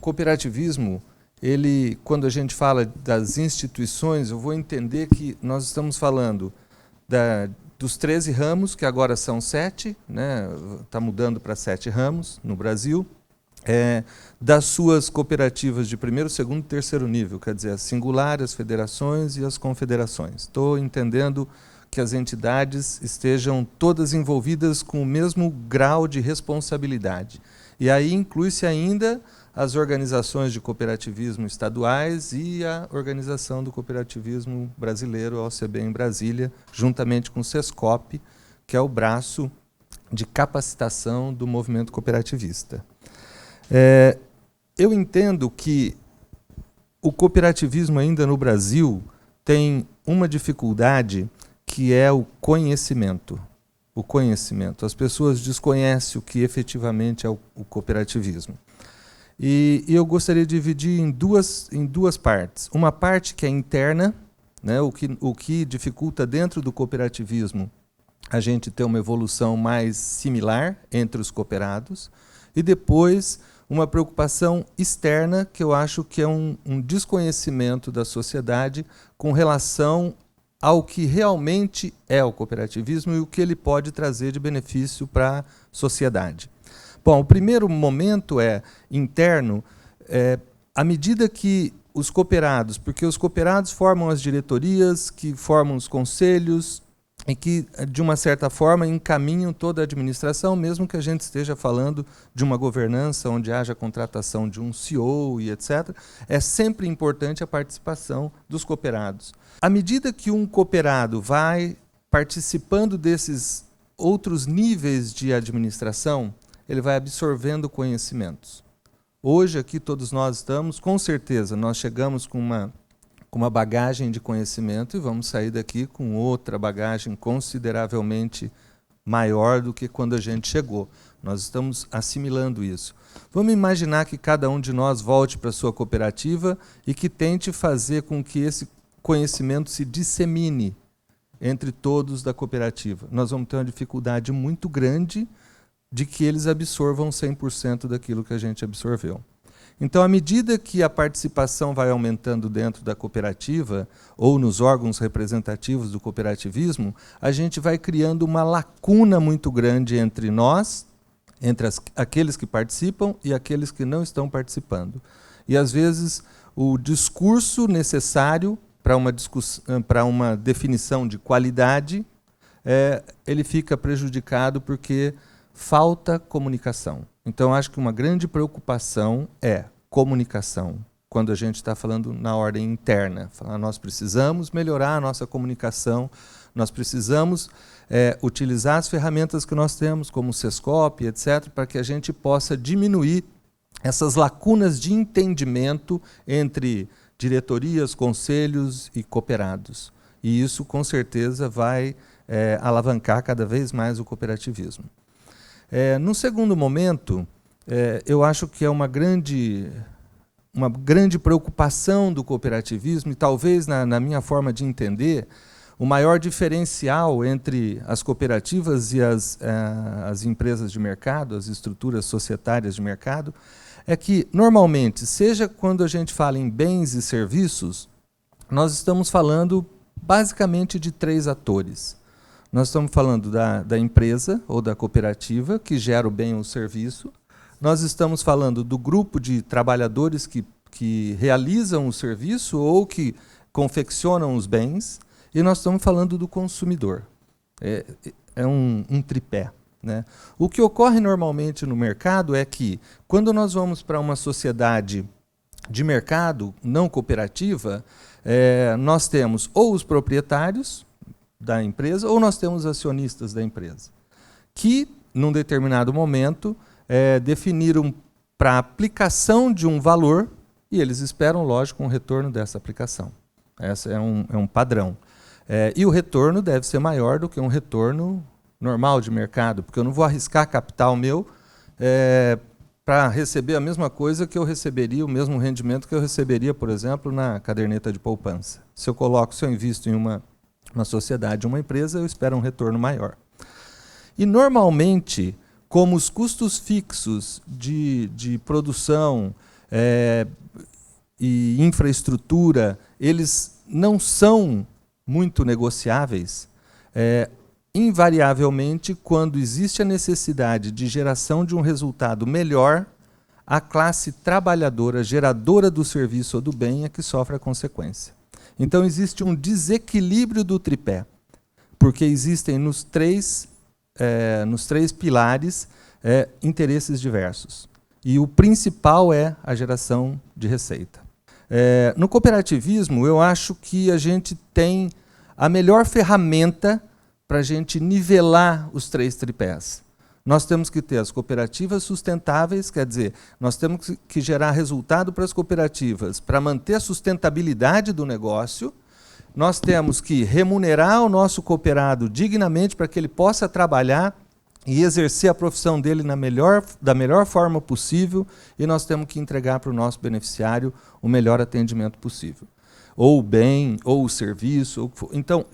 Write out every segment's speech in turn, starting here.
cooperativismo, ele, quando a gente fala das instituições, eu vou entender que nós estamos falando dos 13 ramos, que agora são 7, né? Está mudando para 7 ramos no Brasil, das suas cooperativas de primeiro, segundo e terceiro nível, quer dizer, as singulares, as federações e as confederações. Estou entendendo que as entidades estejam todas envolvidas com o mesmo grau de responsabilidade. E aí inclui-se ainda as organizações de cooperativismo estaduais e a Organização do Cooperativismo Brasileiro, a OCB em Brasília, juntamente com o SESCOP, que é o braço de capacitação do movimento cooperativista. Eu entendo que o cooperativismo ainda no Brasil tem uma dificuldade que é o conhecimento. O conhecimento. As pessoas desconhecem o que efetivamente é o cooperativismo. E eu gostaria de dividir em duas partes. Uma parte que é interna, né, o que dificulta dentro do cooperativismo a gente ter uma evolução mais similar entre os cooperados, e depois uma preocupação externa, que eu acho que é um desconhecimento da sociedade com relação ao que realmente é o cooperativismo e o que ele pode trazer de benefício para a sociedade. Bom, o primeiro momento é interno, à medida que os cooperados, porque os cooperados formam as diretorias, que formam os conselhos, e que, de uma certa forma, encaminham toda a administração, mesmo que a gente esteja falando de uma governança onde haja contratação de um CEO e etc., é sempre importante a participação dos cooperados. À medida que um cooperado vai participando desses outros níveis de administração, ele vai absorvendo conhecimentos. Hoje, aqui, todos nós estamos, com certeza, nós chegamos com uma bagagem de conhecimento e vamos sair daqui com outra bagagem consideravelmente maior do que quando a gente chegou. Nós estamos assimilando isso. Vamos imaginar que cada um de nós volte para a sua cooperativa e que tente fazer com que esse conhecimento se dissemine entre todos da cooperativa. Nós vamos ter uma dificuldade muito grande de que eles absorvam 100% daquilo que a gente absorveu. Então, à medida que a participação vai aumentando dentro da cooperativa ou nos órgãos representativos do cooperativismo, a gente vai criando uma lacuna muito grande entre nós, entre aqueles que participam e aqueles que não estão participando. E, às vezes, o discurso necessário para uma definição de qualidade, ele fica prejudicado porque falta comunicação. Então, acho que uma grande preocupação é comunicação, quando a gente está falando na ordem interna. Nós precisamos melhorar a nossa comunicação, nós precisamos utilizar as ferramentas que nós temos, como o SESCOP, etc., para que a gente possa diminuir essas lacunas de entendimento entre diretorias, conselhos e cooperados. E isso, com certeza, vai alavancar cada vez mais o cooperativismo. No segundo momento, eu acho que é uma grande preocupação do cooperativismo, e talvez, na minha forma de entender, o maior diferencial entre as cooperativas e as empresas de mercado, as estruturas societárias de mercado, é que, normalmente, seja quando a gente fala em bens e serviços, nós estamos falando basicamente de 3 atores. Nós estamos falando da empresa ou da cooperativa, que gera o bem ou o serviço. Nós estamos falando do grupo de trabalhadores que realizam o serviço ou que confeccionam os bens. E nós estamos falando do consumidor. É um tripé, né? O que ocorre normalmente no mercado é que, quando nós vamos para uma sociedade de mercado não cooperativa, nós temos ou os proprietários da empresa, ou nós temos acionistas da empresa, que, num determinado momento, definiram para a aplicação de um valor, e eles esperam, lógico, um retorno dessa aplicação. Esse é um padrão. E o retorno deve ser maior do que um retorno normal de mercado, porque eu não vou arriscar capital meu para receber a mesma coisa que eu receberia, o mesmo rendimento que eu receberia, por exemplo, na caderneta de poupança. Se eu invisto em uma sociedade, uma empresa, eu espero um retorno maior. E, normalmente, como os custos fixos de produção e infraestrutura, eles não são muito negociáveis, invariavelmente, quando existe a necessidade de geração de um resultado melhor, a classe trabalhadora, geradora do serviço ou do bem, é que sofre a consequência. Então, existe um desequilíbrio do tripé, porque existem nos três pilares interesses diversos. E o principal é a geração de receita. No cooperativismo, eu acho que a gente tem a melhor ferramenta para a gente nivelar os três tripés. Nós temos que ter as cooperativas sustentáveis, quer dizer, nós temos que gerar resultado para as cooperativas, para manter a sustentabilidade do negócio. Nós temos que remunerar o nosso cooperado dignamente para que ele possa trabalhar e exercer a profissão dele da melhor forma possível, e nós temos que entregar para o nosso beneficiário o melhor atendimento possível. Ou o bem, ou o serviço. Ou o que for. Então,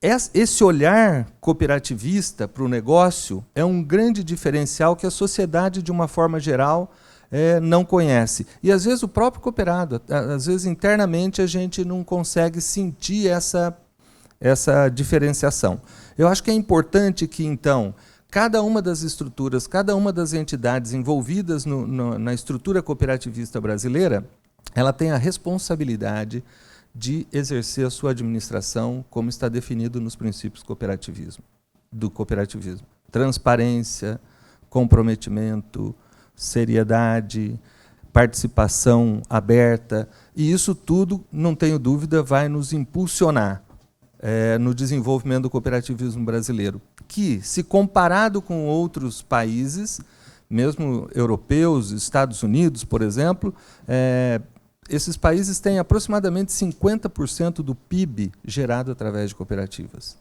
esse olhar cooperativista para o negócio é um grande diferencial que a sociedade, de uma forma geral, não conhece. E, às vezes, o próprio cooperado, às vezes, internamente, a gente não consegue sentir essa diferenciação. Eu acho que é importante que, então, cada uma das estruturas, cada uma das entidades envolvidas na estrutura cooperativista brasileira, ela tem a responsabilidade de exercer a sua administração como está definido nos princípios do cooperativismo. Transparência, comprometimento, seriedade, participação aberta, e isso tudo, não tenho dúvida, vai nos impulsionar no desenvolvimento do cooperativismo brasileiro, que, se comparado com outros países, mesmo europeus, Estados Unidos, por exemplo, esses países têm aproximadamente 50% do PIB gerado através de cooperativas.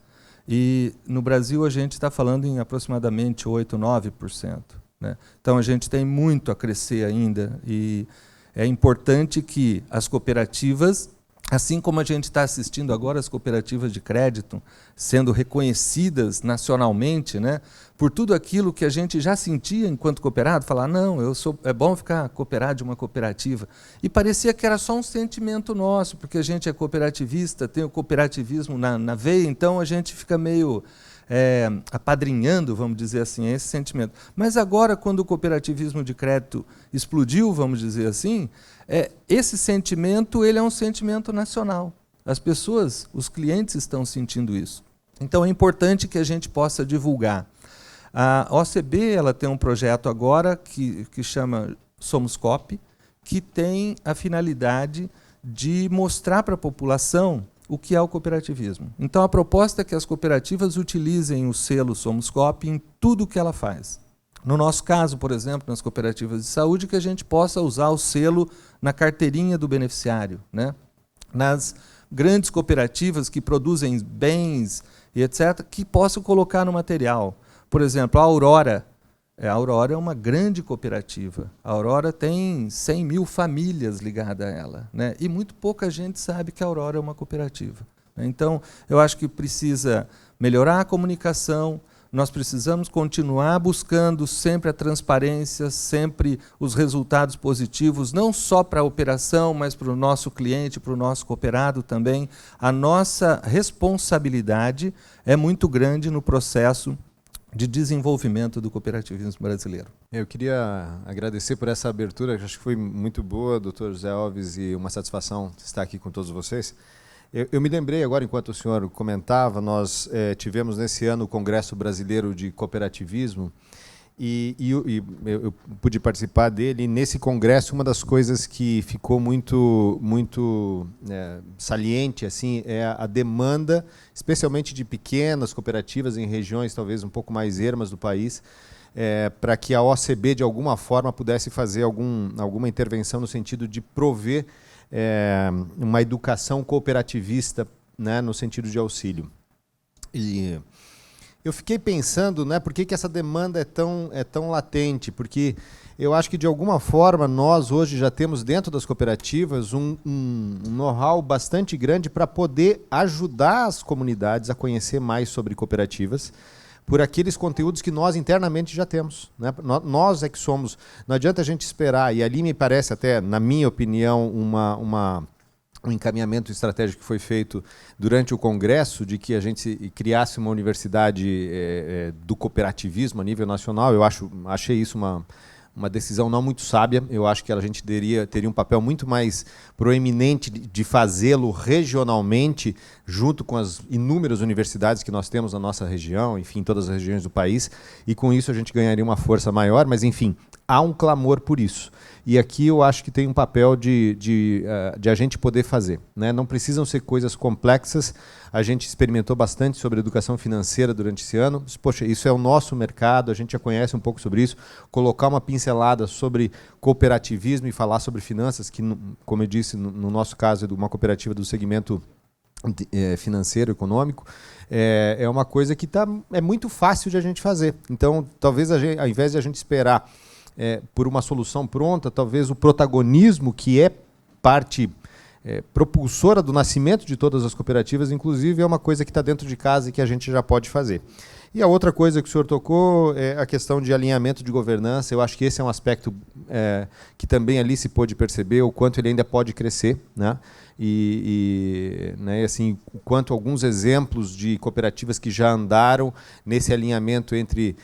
E no Brasil a gente está falando em aproximadamente 8%, 9%. Né? Então a gente tem muito a crescer ainda, e é importante que as cooperativas, assim como a gente está assistindo agora as cooperativas de crédito sendo reconhecidas nacionalmente, né, por tudo aquilo que a gente já sentia enquanto cooperado, falar, não, é bom ficar cooperado de uma cooperativa. E parecia que era só um sentimento nosso, porque a gente é cooperativista, tem o cooperativismo na veia, então a gente fica meio apadrinhando, vamos dizer assim, esse sentimento. Mas agora, quando o cooperativismo de crédito explodiu, vamos dizer assim, esse sentimento ele é um sentimento nacional. As pessoas, os clientes estão sentindo isso. Então é importante que a gente possa divulgar. A OCB ela tem um projeto agora que chama Somos Coop, que tem a finalidade de mostrar para a população o que é o cooperativismo. Então a proposta é que as cooperativas utilizem o selo Somos Coop em tudo o que ela faz. No nosso caso, por exemplo, nas cooperativas de saúde, que a gente possa usar o selo na carteirinha do beneficiário, né? Nas grandes cooperativas que produzem bens e etc., que possam colocar no material. Por exemplo, a Aurora. A Aurora é uma grande cooperativa. A Aurora tem 100 mil famílias ligadas a ela, né? E muito pouca gente sabe que a Aurora é uma cooperativa. Então, eu acho que precisa melhorar a comunicação, nós precisamos continuar buscando sempre a transparência, sempre os resultados positivos, não só para a operação, mas para o nosso cliente, para o nosso cooperado também. A nossa responsabilidade é muito grande no processo de desenvolvimento do cooperativismo brasileiro. Eu queria agradecer por essa abertura, que acho que foi muito boa, doutor José Alves, e uma satisfação estar aqui com todos vocês. Eu me lembrei agora, enquanto o senhor comentava, nós tivemos nesse ano o Congresso Brasileiro de Cooperativismo, e eu pude participar dele. E nesse congresso, uma das coisas que ficou muito saliente assim, é a demanda, especialmente de pequenas cooperativas em regiões talvez um pouco mais ermas do país, para que a OCB, de alguma forma, pudesse fazer alguma intervenção no sentido de prover uma educação cooperativista, né, no sentido de auxílio. E eu fiquei pensando, né, por que essa demanda é tão latente? Porque eu acho que, de alguma forma, nós hoje já temos dentro das cooperativas um know-how bastante grande para poder ajudar as comunidades a conhecer mais sobre cooperativas, por aqueles conteúdos que nós internamente já temos, né? Nós é que somos. Não adianta a gente esperar, e ali me parece até, na minha opinião, um encaminhamento estratégico que foi feito durante o Congresso de que a gente criasse uma universidade do cooperativismo a nível nacional. Eu achei isso uma decisão não muito sábia. Eu acho que a gente teria um papel muito mais proeminente de fazê-lo regionalmente, junto com as inúmeras universidades que nós temos na nossa região, enfim, em todas as regiões do país, e com isso a gente ganharia uma força maior, mas, enfim, há um clamor por isso. E aqui eu acho que tem um papel de a gente poder fazer, né? Não precisam ser coisas complexas. A gente experimentou bastante sobre educação financeira durante esse ano. Poxa, isso é o nosso mercado, a gente já conhece um pouco sobre isso. Colocar uma pincelada sobre cooperativismo e falar sobre finanças, que, como eu disse, no nosso caso é de uma cooperativa do segmento financeiro, econômico, é uma coisa que é muito fácil de a gente fazer. Então, talvez, ao invés de a gente esperar por uma solução pronta, talvez o protagonismo, que é parte propulsora do nascimento de todas as cooperativas, inclusive, é uma coisa que está dentro de casa e que a gente já pode fazer. E a outra coisa que o senhor tocou é a questão de alinhamento de governança. Eu acho que esse é um aspecto que também ali se pôde perceber o quanto ele ainda pode crescer, né? Né, assim, o quanto alguns exemplos de cooperativas que já andaram nesse alinhamento entre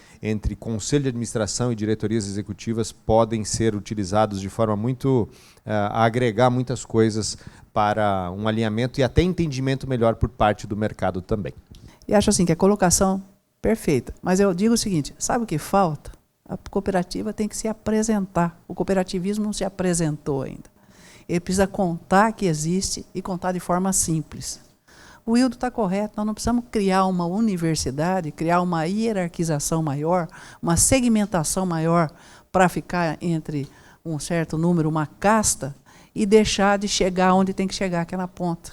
conselho de administração e diretorias executivas podem ser utilizados de forma muito a agregar muitas coisas para um alinhamento e até entendimento melhor por parte do mercado também. E acho assim que a colocação perfeita, mas eu digo o seguinte, sabe o que falta? A cooperativa tem que se apresentar. O cooperativismo não se apresentou ainda. Ele precisa contar que existe e contar de forma simples. O Wildo está correto, nós não precisamos criar uma universidade, criar uma hierarquização maior, uma segmentação maior para ficar entre um certo número, uma casta, e deixar de chegar onde tem que chegar, que é na ponta.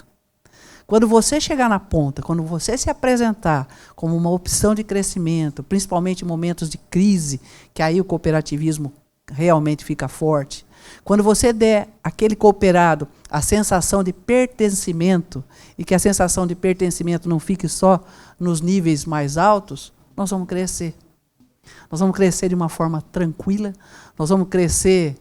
Quando você chegar na ponta, quando você se apresentar como uma opção de crescimento, principalmente em momentos de crise, que aí o cooperativismo realmente fica forte, quando você der àquele cooperado a sensação de pertencimento, e que a sensação de pertencimento não fique só nos níveis mais altos, nós vamos crescer. Nós vamos crescer de uma forma tranquila, nós vamos crescer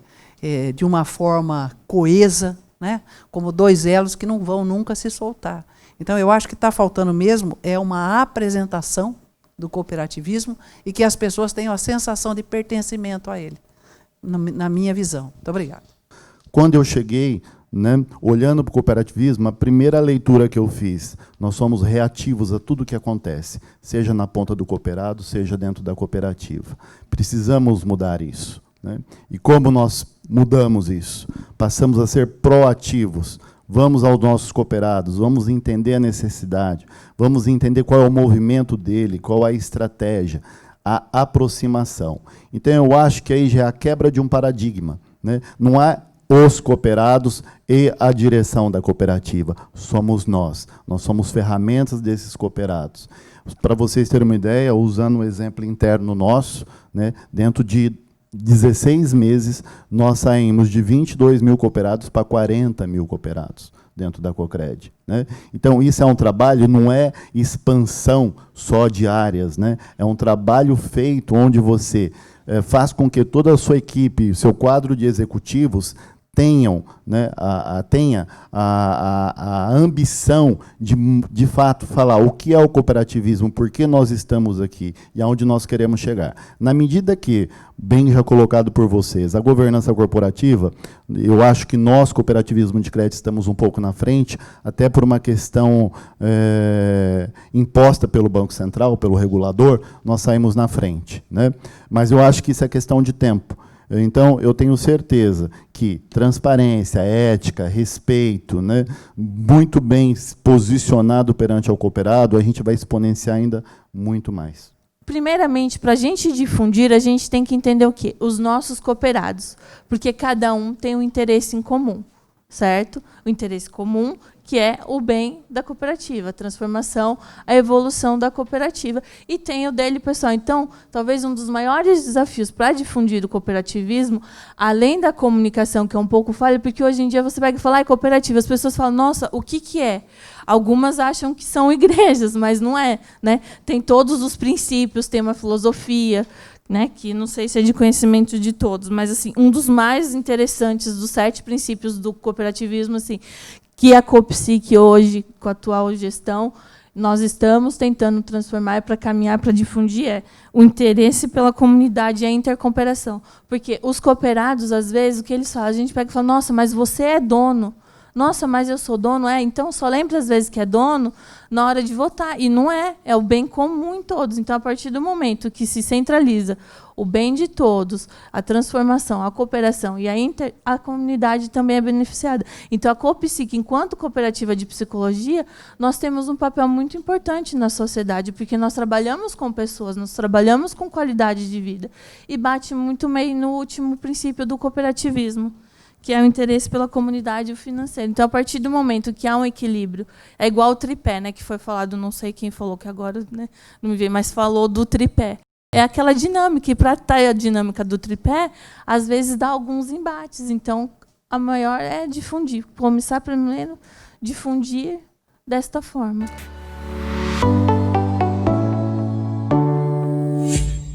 de uma forma coesa, né? Como dois elos que não vão nunca se soltar. Então, eu acho que está faltando mesmo uma apresentação do cooperativismo e que as pessoas tenham a sensação de pertencimento a ele, na minha visão. Muito obrigado. Quando eu cheguei, né, olhando para o cooperativismo, a primeira leitura que eu fiz, nós somos reativos a tudo que acontece, seja na ponta do cooperado, seja dentro da cooperativa. Precisamos mudar isso, né? E como nós mudamos isso? Passamos a ser proativos. Vamos aos nossos cooperados, vamos entender a necessidade, vamos entender qual é o movimento dele, qual é a estratégia, a aproximação. Então, eu acho que aí já é a quebra de um paradigma, né? Não há os cooperados e a direção da cooperativa. Somos nós somos ferramentas desses cooperados. Para vocês terem uma ideia, usando um exemplo interno nosso, né, dentro de 16 meses, nós saímos de 22 mil cooperados para 40 mil cooperados dentro da Cocred, né? Então, isso é um trabalho, não é expansão só de áreas, né? É um trabalho feito onde você faz com que toda a sua equipe, seu quadro de executivos, tenham, né, tenha a ambição de fato, falar o que é o cooperativismo, por que nós estamos aqui e aonde nós queremos chegar. Na medida que, bem já colocado por vocês, a governança corporativa, eu acho que nós, cooperativismo de crédito, estamos um pouco na frente, até por uma questão imposta pelo Banco Central, pelo regulador, nós saímos na frente, né? Mas eu acho que isso é questão de tempo. Então, eu tenho certeza que transparência, ética, respeito, né, muito bem posicionado perante ao cooperado, a gente vai exponenciar ainda muito mais. Primeiramente, para a gente difundir, a gente tem que entender o quê? Os nossos cooperados, porque cada um tem um interesse em comum, certo? O interesse comum que é o bem da cooperativa, a transformação, a evolução da cooperativa. E tem o dele pessoal. Então, talvez um dos maiores desafios para difundir o cooperativismo, além da comunicação, que é um pouco falha, porque hoje em dia você pega e fala, cooperativa, as pessoas falam, nossa, o que é? Algumas acham que são igrejas, mas não é, né? Tem todos os princípios, tem uma filosofia, né, que não sei se é de conhecimento de todos, mas assim, um dos mais interessantes dos 7 princípios do cooperativismo, assim, que a Coopsic hoje, com a atual gestão, nós estamos tentando transformar para caminhar, para difundir, o interesse pela comunidade e a intercooperação. Porque os cooperados, às vezes, o que eles falam? A gente pega e fala, nossa, mas você é dono. Nossa, mas eu sou dono? Então só lembra, às vezes, que é dono na hora de votar. E não é. É o bem comum em todos. Então, a partir do momento que se centraliza o bem de todos, a transformação, a cooperação e a comunidade também é beneficiada. Então, a Coopsic, enquanto cooperativa de psicologia, nós temos um papel muito importante na sociedade, porque nós trabalhamos com pessoas, nós trabalhamos com qualidade de vida. E bate muito meio no último princípio do cooperativismo, que é o interesse pela comunidade e o financeiro. Então, a partir do momento que há um equilíbrio, é igual o tripé, né, que foi falado, não sei quem falou, que agora, né, não me veio, mas falou do tripé. É aquela dinâmica, e para ter a dinâmica do tripé, às vezes dá alguns embates. Então, a maior é difundir. Começar primeiro, difundir desta forma.